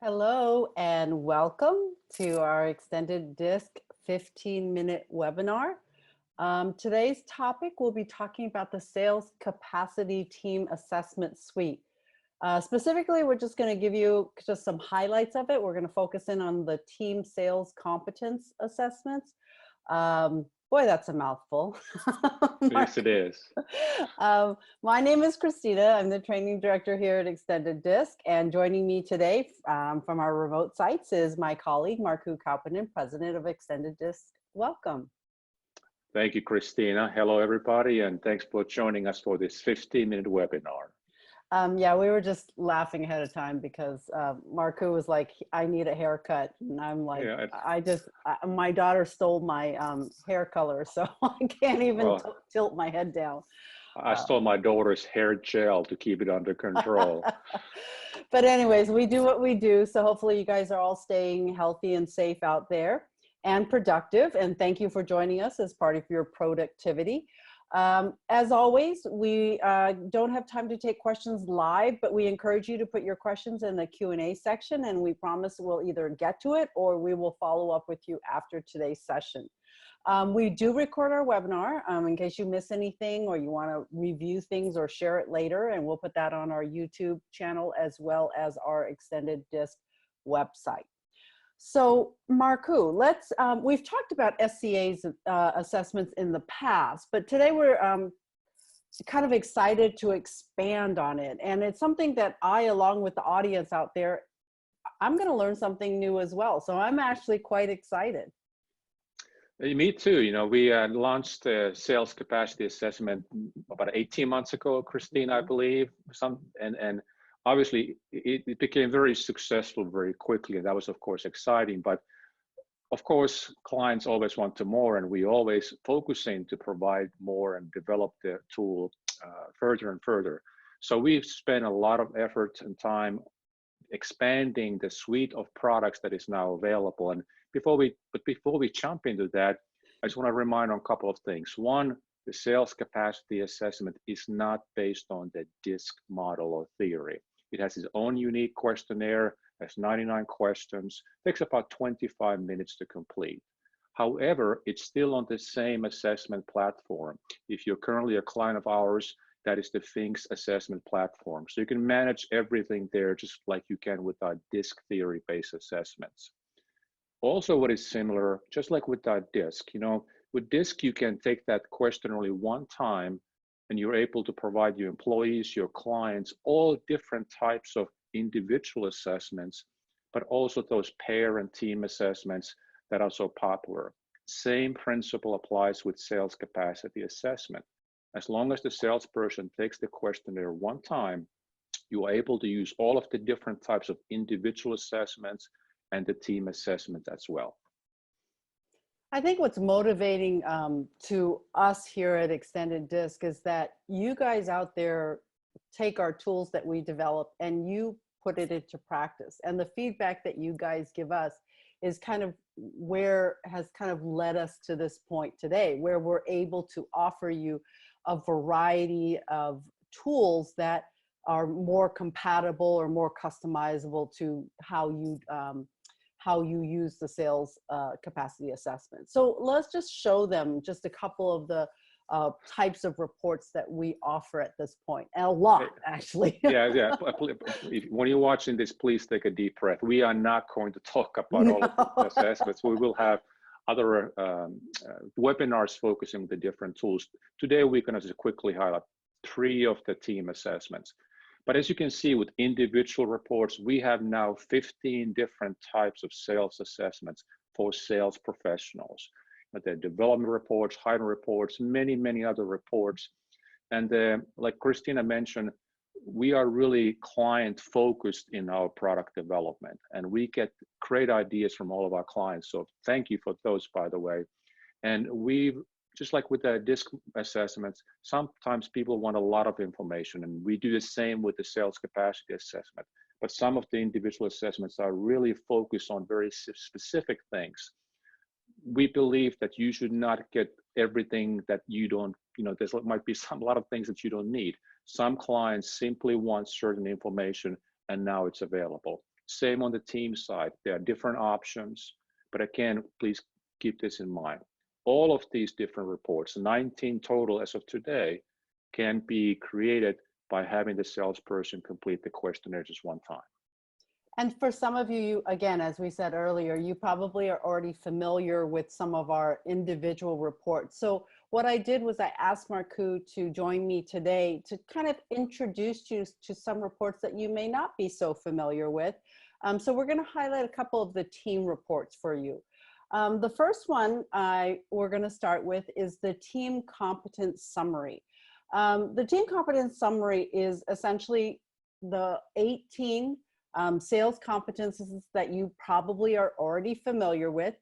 Hello and welcome to our extended disc 15-minute webinar. Today's topic, we'll be talking about the Sales Capacity Team Assessment Suite. Specifically, we're just going to give you just some highlights of it. We're going to focus in on the Team Sales Competence Assessments. Boy, that's a mouthful. Yes, it is. My name is Christina. I'm the training director here at Extended Disc, and joining me today from our remote sites is my colleague, Markku Kauppanen, president of Extended Disc. Welcome. Thank you, Christina. Hello, everybody, and thanks for joining us for this 15-minute webinar. Yeah, we were just laughing ahead of time because Markku was like, I need a haircut. And I'm like, yeah, my daughter stole my hair color, so I can't even tilt my head down. I stole my daughter's hair gel to keep it under control. But anyways, we do what we do. So hopefully you guys are all staying healthy and safe out there and productive. And thank you for joining us as part of your productivity. As always, we don't have time to take questions live, but we encourage you to put your questions in the Q&A section, and we promise we'll either get to it or we will follow up with you after today's session. We do record our webinar in case you miss anything or you want to review things or share it later, and we'll put that on our YouTube channel as well as our Extended Disc website. So Markku, we've talked about SCA's assessments in the past, but today we're kind of excited to expand on it. And it's something that I, along with the audience out there, I'm going to learn something new as well. So I'm actually quite excited. Me too. You know, we launched the Sales Capacity Assessment about 18 months ago, Christina, I believe, and obviously, it became very successful very quickly, and that was, of course, exciting. But of course, clients always want to more, and we always focusing to provide more and develop the tool further and further. So we've spent a lot of effort and time expanding the suite of products that is now available. And before we jump into that, I just want to remind on a couple of things. One, the Sales Capacity Assessment is not based on the DISC model or theory. It has its own unique questionnaire, has 99 questions, takes about 25 minutes to complete. However, it's still on the same assessment platform. If you're currently a client of ours, that is the Things assessment platform. So you can manage everything there just like you can with our DISC theory-based assessments. Also, what is similar, just like with our DISC, you know, with DISC, you can take that question only one time, and you're able to provide your employees, your clients, all different types of individual assessments, but also those pair and team assessments that are so popular. Same principle applies with Sales Capacity Assessment. As long as the salesperson takes the questionnaire one time, you are able to use all of the different types of individual assessments and the team assessment as well. I think what's motivating to us here at Extended Disc is that you guys out there take our tools that we develop and you put it into practice. And the feedback that you guys give us is kind of has kind of led us to this point today, where we're able to offer you a variety of tools that are more compatible or more customizable to how you use the sales capacity assessment. So let's just show them just a couple of the types of reports that we offer at this point, and a lot actually. Yeah. When you're watching this, please take a deep breath. We are not going to talk about all of the assessments. We will have other webinars focusing on the different tools. Today, we're going to just quickly highlight 3 of the team assessments. But as you can see with individual reports, we have now 15 different types of sales assessments for sales professionals. But they're development reports, hiring reports, many other reports. And like Christina mentioned, we are really client focused in our product development, and we get great ideas from all of our clients. So thank you for those, by the way. And we've, just like with the DISC assessments, sometimes people want a lot of information, and we do the same with the Sales Capacity Assessment. But some of the individual assessments are really focused on very specific things. We believe that you should not get everything that you don't, you know, there might be a lot of things that you don't need. Some clients simply want certain information, and now it's available. Same on the team side. There are different options, but again, please keep this in mind. All of these different reports, 19 total as of today, can be created by having the salesperson complete the questionnaire just one time. And for some of you, again, as we said earlier, you probably are already familiar with some of our individual reports. So what I did was I asked Marku to join me today to kind of introduce you to some reports that you may not be so familiar with. So we're going to highlight a couple of the team reports for you. The first one we're going to start with is the Team Competence Summary. The Team Competence Summary is essentially the 18 sales competencies that you probably are already familiar with.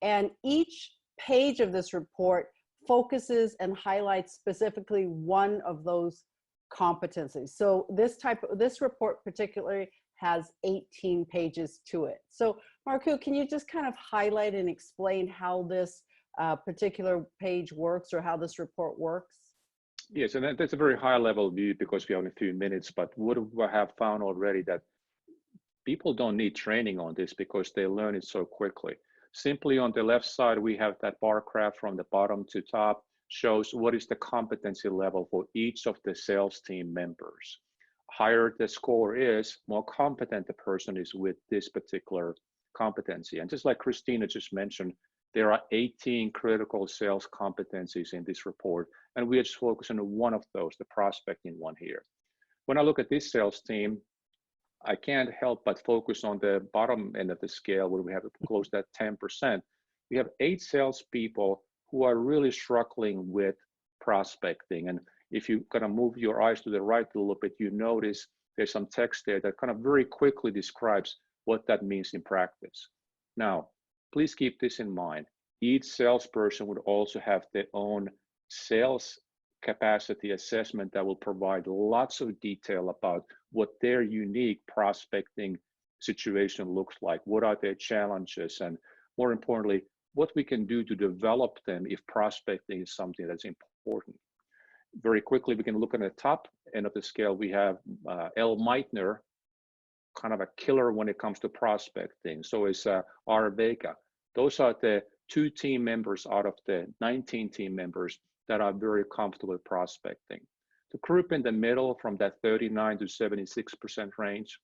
And each page of this report focuses and highlights specifically one of those competencies. So this report particularly has 18 pages to it. So Marku, can you just kind of highlight and explain how this particular page works or how this report works? Yes, and that's a very high level view because we have only a few minutes, but what I have found already that people don't need training on this because they learn it so quickly. Simply on the left side, we have that bar graph from the bottom to top, shows what is the competency level for each of the sales team members. Higher the score is, more competent the person is with this particular competency. And just like Christina just mentioned, there are 18 critical sales competencies in this report, and we are just focusing on one of those, the prospecting one here. When I look at this sales team, I can't help but focus on the bottom end of the scale where we have close to 10%. We have 8 salespeople who are really struggling with prospecting. And if you kind of move your eyes to the right a little bit, you notice there's some text there that kind of very quickly describes what that means in practice. Now, please keep this in mind. Each salesperson would also have their own sales capacity assessment that will provide lots of detail about what their unique prospecting situation looks like, what are their challenges, and more importantly, what we can do to develop them if prospecting is something that's important. Very quickly, we can look at the top end of the scale. We have L. Meitner, kind of a killer when it comes to prospecting. So is R. Vega. Those are the 2 team members out of the 19 team members that are very comfortable with prospecting. The group in the middle from that 39 to 76% range,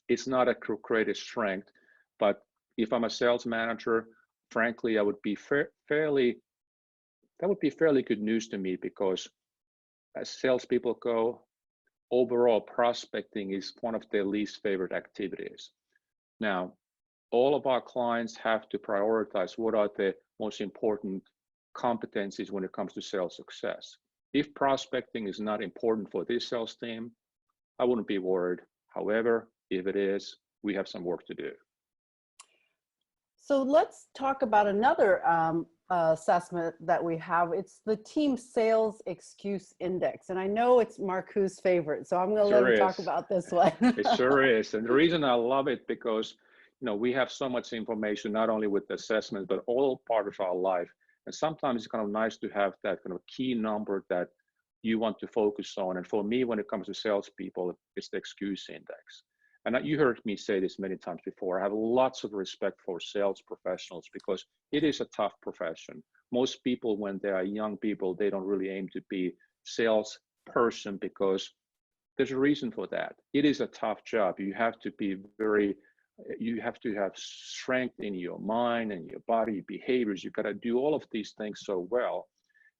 it's not a great strength, but if I'm a sales manager, frankly, that would be fairly good news to me because as salespeople go, overall prospecting is one of their least favorite activities. Now, all of our clients have to prioritize what are the most important competencies when it comes to sales success. If prospecting is not important for this sales team, I wouldn't be worried. However, if it is, we have some work to do. So let's talk about another assessment that we have. It's the Team Sales Excuse Index. And I know it's Marku's favorite, so I'm going to let him talk about this one. It sure is. And the reason I love it because we have so much information, not only with the assessment, but all part of our life. And sometimes it's kind of nice to have that kind of key number that you want to focus on. And for me, when it comes to salespeople, it's the excuse index. And you heard me say this many times before. I have lots of respect for sales professionals because it is a tough profession. Most people, when they are young people, they don't really aim to be salesperson because there's a reason for that. It is a tough job. You have to have strength in your mind and your body, behaviors. You've got to do all of these things so well.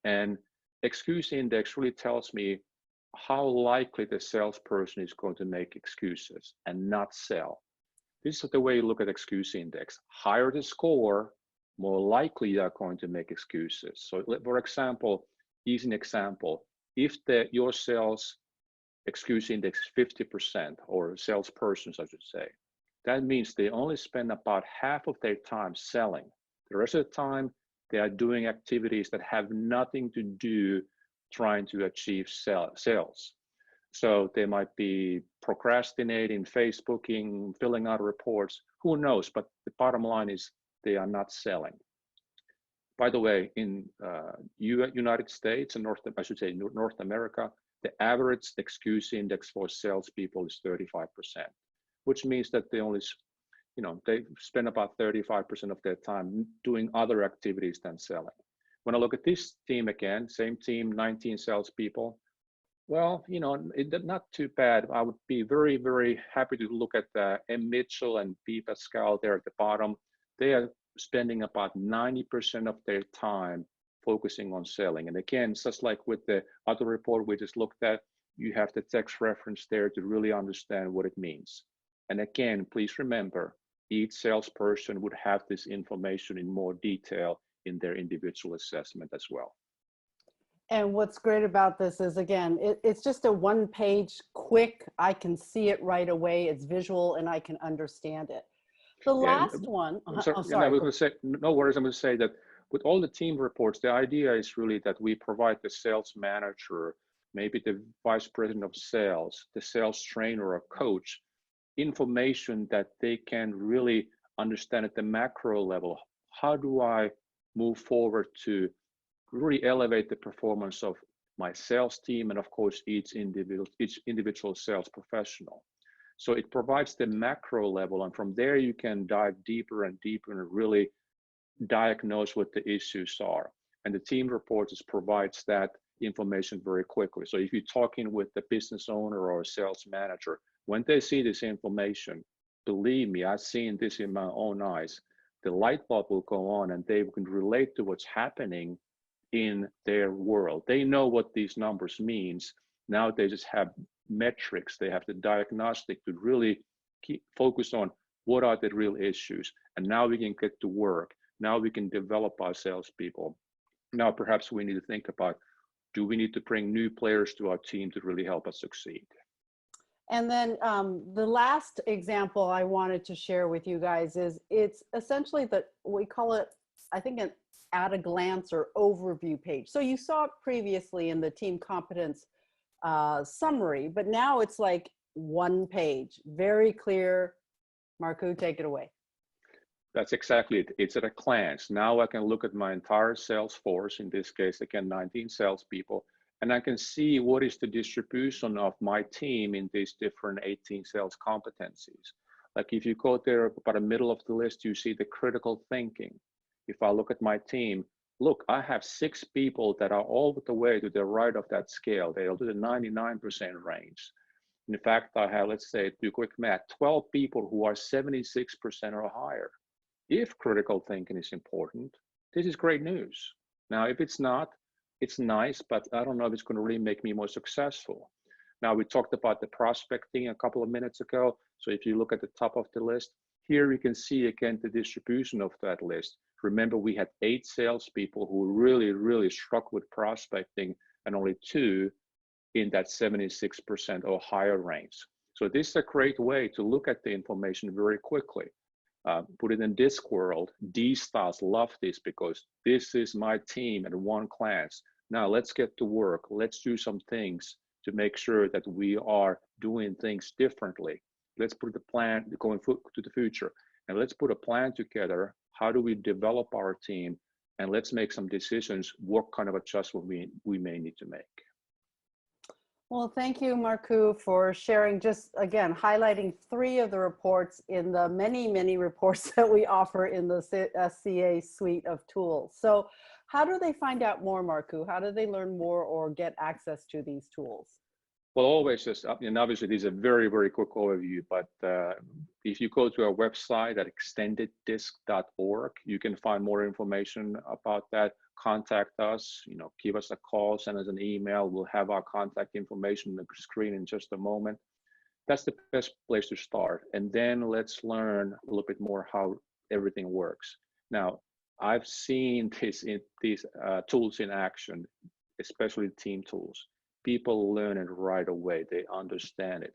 And excuse index really tells me how likely the salesperson is going to make excuses and not sell. This is the way you look at excuse index. Higher the score, more likely you are going to make excuses. So for example, easy example, if your sales excuse index is 50%, or salespersons, I should say, that means they only spend about half of their time selling. The rest of the time, they are doing activities that have nothing to do trying to achieve sales. So they might be procrastinating, Facebooking, filling out reports, who knows? But the bottom line is they are not selling. By the way, in United States and North America, the average excuse index for salespeople is 35%. which means that they only, they spend about 35% of their time doing other activities than selling. When I look at this team again, same team, 19 salespeople, well, not too bad. I would be very, very happy to look at M. Mitchell and B. Pascal there at the bottom. They are spending about 90% of their time focusing on selling. And again, just like with the other report we just looked at, you have the text reference there to really understand what it means. And again, please remember, each salesperson would have this information in more detail in their individual assessment as well. And what's great about this is, again, it's just a one-page quick, I can see it right away, it's visual, and I can understand it. The last one, sorry. I was going to say, no worries, I'm going to say that with all the team reports, the idea is really that we provide the sales manager, maybe the vice president of sales, the sales trainer or coach, information that they can really understand at the macro level. How do I move forward to really elevate the performance of my sales team and of course each individual sales professional? So it provides the macro level, and from there you can dive deeper and deeper and really diagnose what the issues are. And the team reports provides that information very quickly. So if you're talking with the business owner or a sales manager, when they see this information, believe me, I've seen this in my own eyes, the light bulb will go on and they can relate to what's happening in their world. They know what these numbers means. Now they just have metrics. They have the diagnostic to really focus on what are the real issues. And now we can get to work. Now we can develop our salespeople. Now perhaps we need to think about, do we need to bring new players to our team to really help us succeed? And then the last example I wanted to share with you guys is, it's essentially we call it, I think, an at a glance or overview page. So you saw it previously in the team competence summary, but now it's like one page, very clear. Markku, take it away. That's exactly it. It's at a glance. Now I can look at my entire sales force, in this case, again, 19 salespeople, and I can see what is the distribution of my team in these different 18 sales competencies. Like if you go there about the middle of the list, you see the critical thinking. If I look at my team, look, I have 6 people that are all the way to the right of that scale. They are to the 99% range. In fact, I have, let's say, do quick math, 12 people who are 76% or higher. If critical thinking is important, this is great news. Now, if it's not, it's nice, but I don't know if it's going to really make me more successful. Now, we talked about the prospecting a couple of minutes ago. So if you look at the top of the list, here you can see again the distribution of that list. Remember, we had 8 salespeople who really struck with prospecting and only 2 in that 76% or higher range. So this is a great way to look at the information very quickly. Put it in this world. D-styles love this because this is my team at one glance. Now let's get to work. Let's do some things to make sure that we are doing things differently. Let's put the plan going to the future, and let's put a plan together. How do we develop our team? And let's make some decisions, what kind of adjustment we may need to make. Well, thank you, Markku, for sharing, just again, highlighting 3 of the reports in the many reports that we offer in the SCA suite of tools. So how do they find out more, Markku? How do they learn more or get access to these tools? Well, always just, and obviously these are very quick overview, but if you go to our website at extendeddisk.org, you can find more information about that. Contact us, give us a call, send us an email. We'll have our contact information on the screen in just a moment. That's the best place to start. And then let's learn a little bit more how everything works. Now, I've seen these tools in action, especially team tools. People learn it right away. They understand it.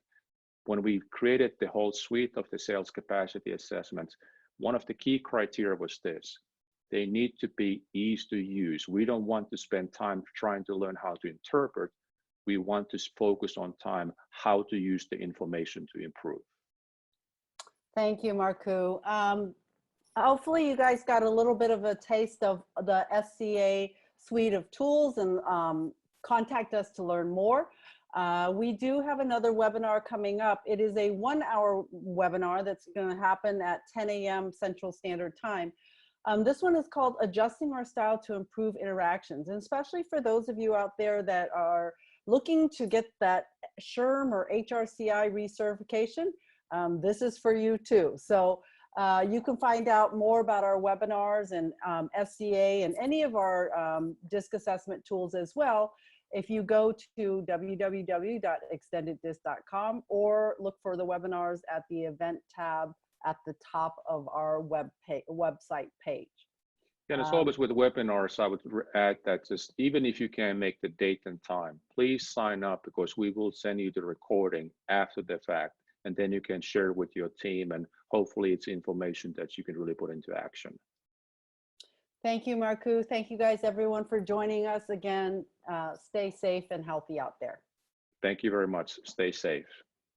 When we created the whole suite of the sales capacity assessments, one of the key criteria was this: they need to be easy to use. We don't want to spend time trying to learn how to interpret. We want to focus on time, how to use the information to improve. Thank you, Markku. Hopefully you guys got a little bit of a taste of the SCA suite of tools, and contact us to learn more. We do have another webinar coming up. It is a 1-hour webinar that's going to happen at 10 a.m. Central Standard Time. This one is called Adjusting Our Style to Improve Interactions. And especially for those of you out there that are looking to get that SHRM or HRCI recertification, this is for you too. So you can find out more about our webinars and SCA and any of our DISC assessment tools as well if you go to www.extendeddisc.com or look for the webinars at the event tab at the top of our website page. And as always with webinars, I would add that just even if you can't make the date and time, please sign up, because we will send you the recording after the fact, and then you can share with your team, and hopefully it's information that you can really put into action. Thank you, Marku. Thank you guys, everyone, for joining us again. Stay safe and healthy out there. Thank you very much. Stay safe.